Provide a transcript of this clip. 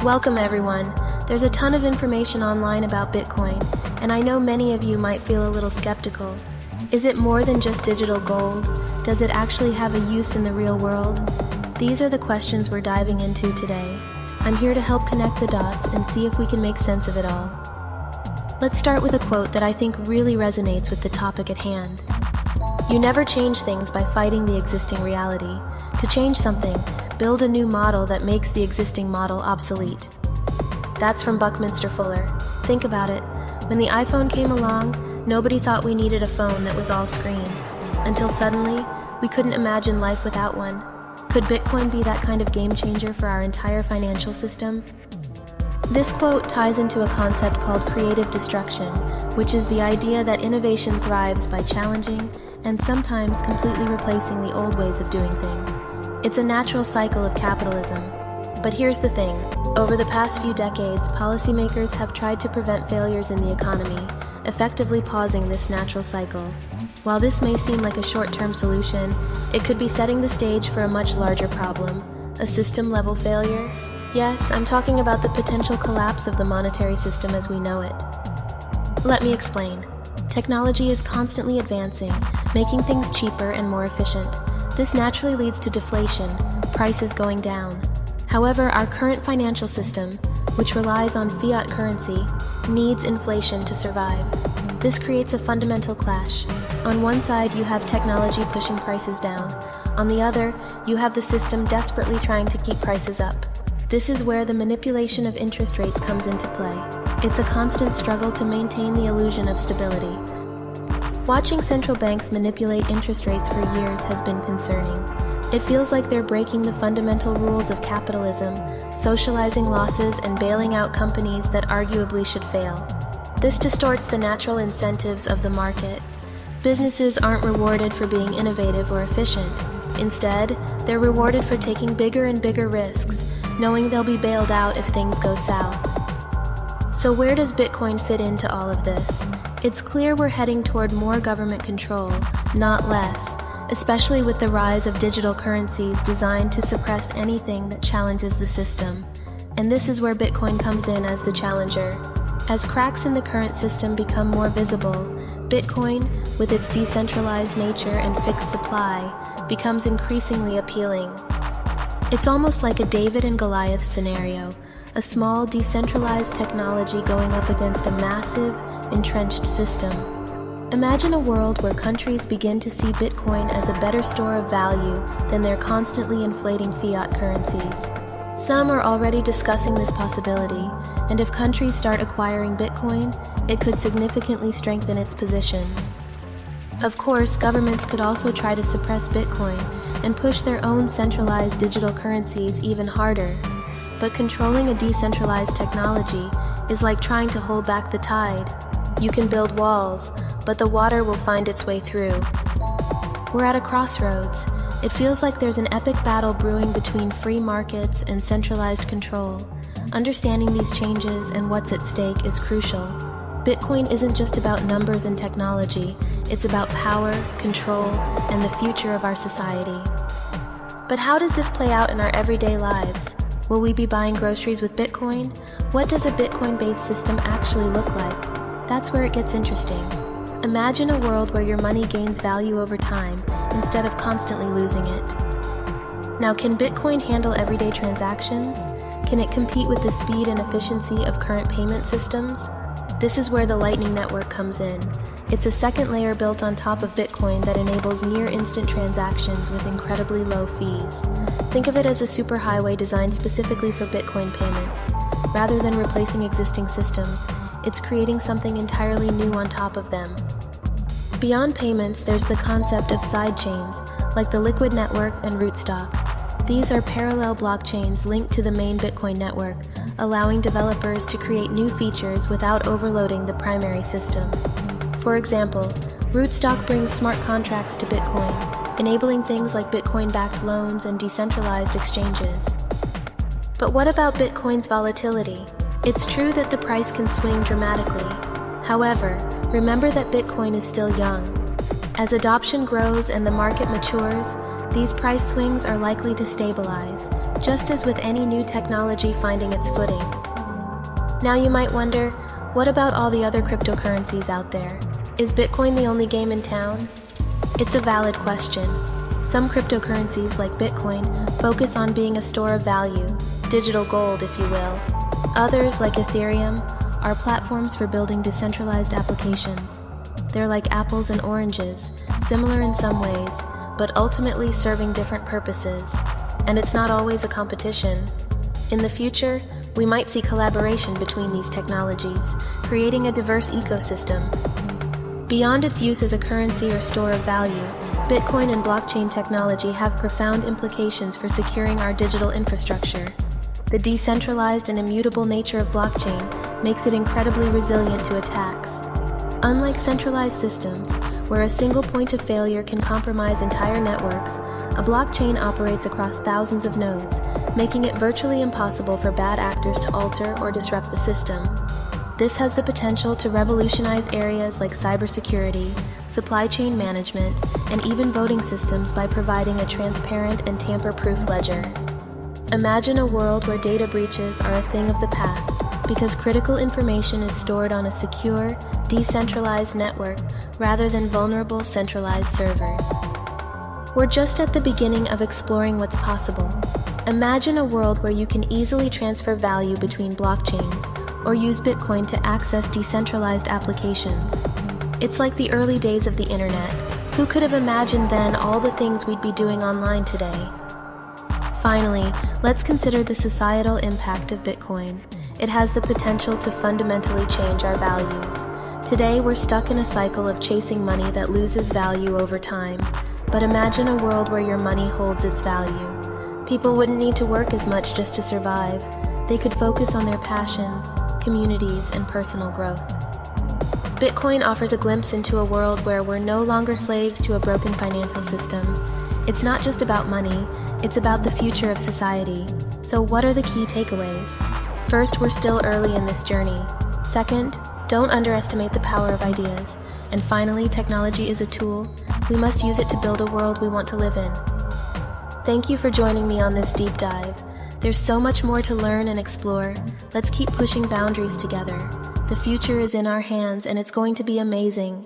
Welcome everyone. There's a ton of information online about Bitcoin, and I know many of you might feel a little skeptical. Is it more than just digital gold? Does it actually have a use in the real world? These are the questions we're diving into today. I'm here to help connect the dots and see if we can make sense of it all. Let's start with a quote that I think really resonates with the topic at hand. You never change things by fighting the existing reality. To change something, build a new model that makes the existing model obsolete. That's from Buckminster Fuller. Think about it. When the iPhone came along, nobody thought we needed a phone that was all screen. Until suddenly, we couldn't imagine life without one. Could Bitcoin be that kind of game changer for our entire financial system? This quote ties into a concept called creative destruction, which is the idea that innovation thrives by challenging and sometimes completely replacing the old ways of doing things. It's a natural cycle of capitalism. But here's the thing. Over the past few decades, policymakers have tried to prevent failures in the economy, effectively pausing this natural cycle. While this may seem like a short-term solution, it could be setting the stage for a much larger problem, a system-level failure. Yes, I'm talking about the potential collapse of the monetary system as we know it. Let me explain. Technology is constantly advancing, making things cheaper and more efficient. This naturally leads to deflation, prices going down. However, our current financial system, which relies on fiat currency, needs inflation to survive. This creates a fundamental clash. On one side, you have technology pushing prices down. On the other, you have the system desperately trying to keep prices up. This is where the manipulation of interest rates comes into play. It's a constant struggle to maintain the illusion of stability. Watching central banks manipulate interest rates for years has been concerning. It feels like they're breaking the fundamental rules of capitalism, socializing losses and bailing out companies that arguably should fail. This distorts the natural incentives of the market. Businesses aren't rewarded for being innovative or efficient. Instead, they're rewarded for taking bigger and bigger risks, knowing they'll be bailed out if things go south. So where does Bitcoin fit into all of this? It's clear we're heading toward more government control, not less, especially with the rise of digital currencies designed to suppress anything that challenges the system. And this is where Bitcoin comes in as the challenger. As cracks in the current system become more visible, Bitcoin, with its decentralized nature and fixed supply, becomes increasingly appealing. It's almost like a David and Goliath scenario, a small decentralized technology going up against a massive, entrenched system. Imagine a world where countries begin to see Bitcoin as a better store of value than their constantly inflating fiat currencies. Some are already discussing this possibility, and if countries start acquiring Bitcoin, it could significantly strengthen its position. Of course, governments could also try to suppress Bitcoin and push their own centralized digital currencies even harder. But controlling a decentralized technology is like trying to hold back the tide. You can build walls, but the water will find its way through. We're at a crossroads. It feels like there's an epic battle brewing between free markets and centralized control. Understanding these changes and what's at stake is crucial. Bitcoin isn't just about numbers and technology. It's about power, control, and the future of our society. But how does this play out in our everyday lives? Will we be buying groceries with Bitcoin? What does a Bitcoin-based system actually look like? That's where it gets interesting. Imagine a world where your money gains value over time instead of constantly losing it. Now, can Bitcoin handle everyday transactions? Can it compete with the speed and efficiency of current payment systems? This is where the Lightning Network comes in. It's a second layer built on top of Bitcoin that enables near-instant transactions with incredibly low fees. Think of it as a superhighway designed specifically for Bitcoin payments. Rather than replacing existing systems, it's creating something entirely new on top of them. Beyond payments, there's the concept of sidechains, like the Liquid Network and Rootstock. These are parallel blockchains linked to the main Bitcoin network, allowing developers to create new features without overloading the primary system. For example, Rootstock brings smart contracts to Bitcoin, enabling things like Bitcoin-backed loans and decentralized exchanges. But what about Bitcoin's volatility? It's true that the price can swing dramatically. However, remember that Bitcoin is still young. As adoption grows and the market matures, these price swings are likely to stabilize, just as with any new technology finding its footing. Now you might wonder, what about all the other cryptocurrencies out there? Is Bitcoin the only game in town? It's a valid question. Some cryptocurrencies, like Bitcoin, focus on being a store of value, digital gold, if you will. Others, like Ethereum, are platforms for building decentralized applications. They're like apples and oranges, similar in some ways, but ultimately serving different purposes. And it's not always a competition. In the future, we might see collaboration between these technologies, creating a diverse ecosystem. Beyond its use as a currency or store of value, Bitcoin and blockchain technology have profound implications for securing our digital infrastructure. The decentralized and immutable nature of blockchain makes it incredibly resilient to attacks. Unlike centralized systems, where a single point of failure can compromise entire networks, a blockchain operates across thousands of nodes, making it virtually impossible for bad actors to alter or disrupt the system. This has the potential to revolutionize areas like cybersecurity, supply chain management, and even voting systems by providing a transparent and tamper-proof ledger. Imagine a world where data breaches are a thing of the past, because critical information is stored on a secure, decentralized network rather than vulnerable centralized servers. We're just at the beginning of exploring what's possible. Imagine a world where you can easily transfer value between blockchains or use Bitcoin to access decentralized applications. It's like the early days of the internet. Who could have imagined then all the things we'd be doing online today? Finally, let's consider the societal impact of Bitcoin. It has the potential to fundamentally change our values. Today, we're stuck in a cycle of chasing money that loses value over time. But imagine a world where your money holds its value. People wouldn't need to work as much just to survive. They could focus on their passions, communities, and personal growth. Bitcoin offers a glimpse into a world where we're no longer slaves to a broken financial system. It's not just about money, it's about the future of society. So what are the key takeaways? First, we're still early in this journey. Second, don't underestimate the power of ideas. And finally, technology is a tool. We must use it to build a world we want to live in. Thank you for joining me on this deep dive. There's so much more to learn and explore. Let's keep pushing boundaries together. The future is in our hands, and it's going to be amazing.